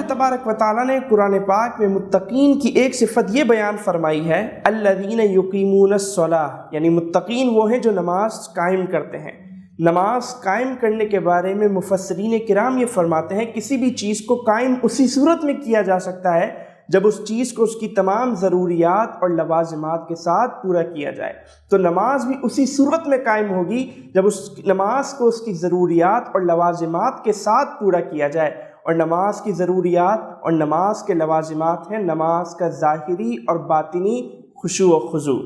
اللہ تبارک و تعالیٰ نے قرآن پاک میں متقین کی ایک صفت یہ بیان فرمائی ہے، الذین یقیمون الصلاۃ، یعنی متقین وہ ہیں جو نماز قائم کرتے ہیں۔ نماز قائم کرنے کے بارے میں مفسرین کرام یہ فرماتے ہیں کسی بھی چیز کو قائم اسی صورت میں کیا جا سکتا ہے جب اس چیز کو اس کی تمام ضروریات اور لوازمات کے ساتھ پورا کیا جائے، تو نماز بھی اسی صورت میں قائم ہوگی جب اس نماز کو اس کی ضروریات اور لوازمات کے ساتھ پورا کیا جائے۔ اور نماز کی ضروریات اور نماز کے لوازمات ہیں نماز کا ظاہری اور باطنی خشوع و خضوع۔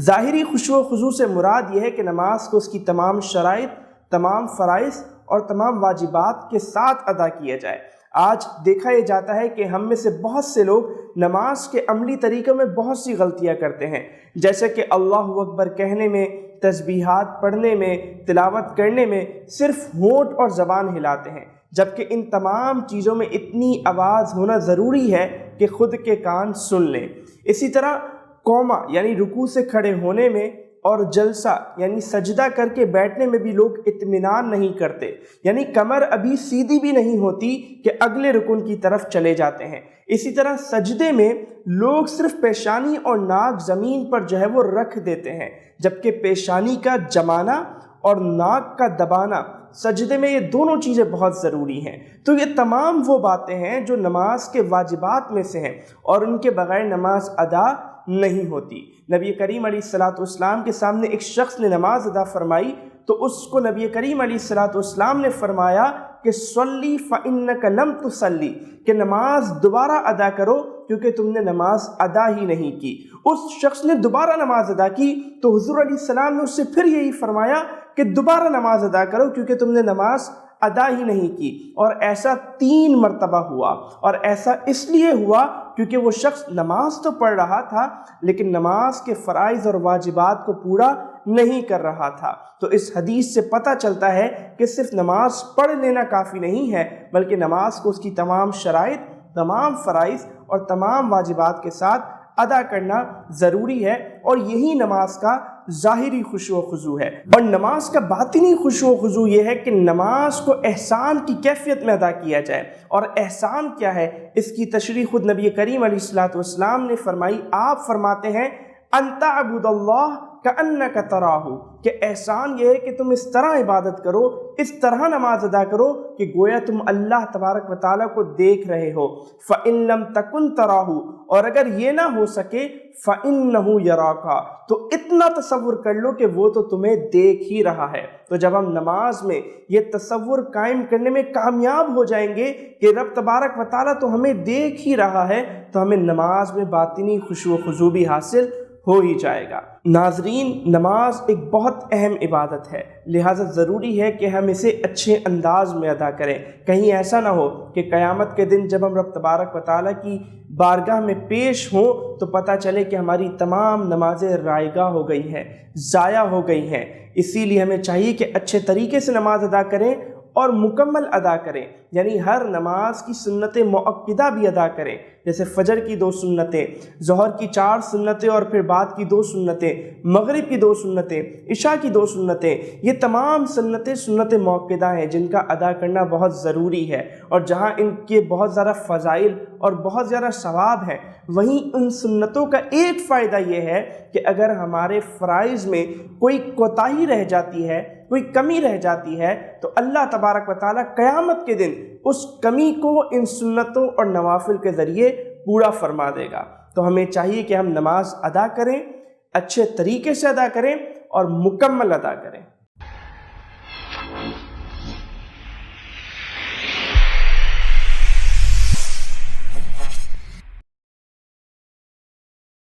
ظاہری خشوع و خضوع سے مراد یہ ہے کہ نماز کو اس کی تمام شرائط، تمام فرائض اور تمام واجبات کے ساتھ ادا کیا جائے۔ آج دیکھا یہ جاتا ہے کہ ہم میں سے بہت سے لوگ نماز کے عملی طریقوں میں بہت سی غلطیاں کرتے ہیں، جیسے کہ اللہ اکبر کہنے میں، تسبیحات پڑھنے میں، تلاوت کرنے میں صرف ہونٹ اور زبان ہلاتے ہیں، جبکہ ان تمام چیزوں میں اتنی آواز ہونا ضروری ہے کہ خود کے کان سن لیں۔ اسی طرح قوما یعنی رکوع سے کھڑے ہونے میں اور جلسہ یعنی سجدہ کر کے بیٹھنے میں بھی لوگ اطمینان نہیں کرتے، یعنی کمر ابھی سیدھی بھی نہیں ہوتی کہ اگلے رکن کی طرف چلے جاتے ہیں۔ اسی طرح سجدے میں لوگ صرف پیشانی اور ناک زمین پر جو ہے وہ رکھ دیتے ہیں، جبکہ پیشانی کا جمانا اور ناک کا دبانا سجدے میں یہ دونوں چیزیں بہت ضروری ہیں۔ تو یہ تمام وہ باتیں ہیں جو نماز کے واجبات میں سے ہیں اور ان کے بغیر نماز ادا نہیں ہوتی۔ نبی کریم علیہ السلام کے سامنے ایک شخص نے نماز ادا فرمائی تو اس کو نبی کریم علیہ السلام نے فرمایا کہ صلی فإنک لم تصلی، کہ نماز دوبارہ ادا کرو کیونکہ تم نے نماز ادا ہی نہیں کی۔ اس شخص نے دوبارہ نماز ادا کی تو حضور علیہ السلام نے اس سے پھر یہی فرمایا کہ دوبارہ نماز ادا کرو کیونکہ تم نے نماز ادا ہی نہیں کی، اور ایسا 3 مرتبہ ہوا۔ اور ایسا اس لیے ہوا کیونکہ وہ شخص نماز تو پڑھ رہا تھا لیکن نماز کے فرائض اور واجبات کو پورا نہیں کر رہا تھا۔ تو اس حدیث سے پتہ چلتا ہے کہ صرف نماز پڑھ لینا کافی نہیں ہے، بلکہ نماز کو اس کی تمام شرائط، تمام فرائض اور تمام واجبات کے ساتھ ادا کرنا ضروری ہے، اور یہی نماز کا ظاہری خشوع و خضوع ہے۔ اور نماز کا باطنی خشوع و خضوع یہ ہے کہ نماز کو احسان کی کیفیت میں ادا کیا جائے۔ اور احسان کیا ہے اس کی تشریح خود نبی کریم علیہ السلام نے فرمائی۔ آپ فرماتے ہیں ان تعبد اللہ کأنک تراہ، کہ احسان یہ ہے کہ تم اس طرح عبادت کرو، اس طرح نماز ادا کرو کہ گویا تم اللہ تبارک و تعالیٰ کو دیکھ رہے ہو۔ فإن لم تکن تراہ، اور اگر یہ نہ ہو سکے فإنہ یراک، تو اتنا تصور کر لو کہ وہ تو تمہیں دیکھ ہی رہا ہے۔ تو جب ہم نماز میں یہ تصور قائم کرنے میں کامیاب ہو جائیں گے کہ رب تبارک و تعالیٰ تو ہمیں دیکھ ہی رہا ہے، تو ہمیں نماز میں باطنی خشوع و خضوع بھی حاصل ہو ہی جائے گا۔ ناظرین، نماز ایک بہت اہم عبادت ہے، لہٰذا ضروری ہے کہ ہم اسے اچھے انداز میں ادا کریں۔ کہیں ایسا نہ ہو کہ قیامت کے دن جب ہم رب تبارک و تعالیٰ کی بارگاہ میں پیش ہوں تو پتہ چلے کہ ہماری تمام نمازیں رائگاں ہو گئی ہیں، ضائع ہو گئی ہیں۔ اسی لیے ہمیں چاہیے کہ اچھے طریقے سے نماز ادا کریں اور مکمل ادا کریں، یعنی ہر نماز کی سنت مؤکدہ بھی ادا کریں، جیسے فجر کی 2 سنتیں، ظہر کی 4 سنتیں اور پھر بعد کی 2 سنتیں، مغرب کی 2 سنتیں، عشاء کی 2 سنتیں۔ یہ تمام سنتیں سنت مؤکدہ ہیں جن کا ادا کرنا بہت ضروری ہے، اور جہاں ان کے بہت زیادہ فضائل اور بہت زیادہ ثواب ہیں، وہیں ان سنتوں کا ایک فائدہ یہ ہے کہ اگر ہمارے فرائض میں کوئی کوتاہی رہ جاتی ہے، کوئی کمی رہ جاتی ہے، تو اللہ تبارک و تعالیٰ قیامت کے دن اس کمی کو ان سنتوں اور نوافل کے ذریعے پورا فرما دے گا۔ تو ہمیں چاہیے کہ ہم نماز ادا کریں، اچھے طریقے سے ادا کریں اور مکمل ادا کریں۔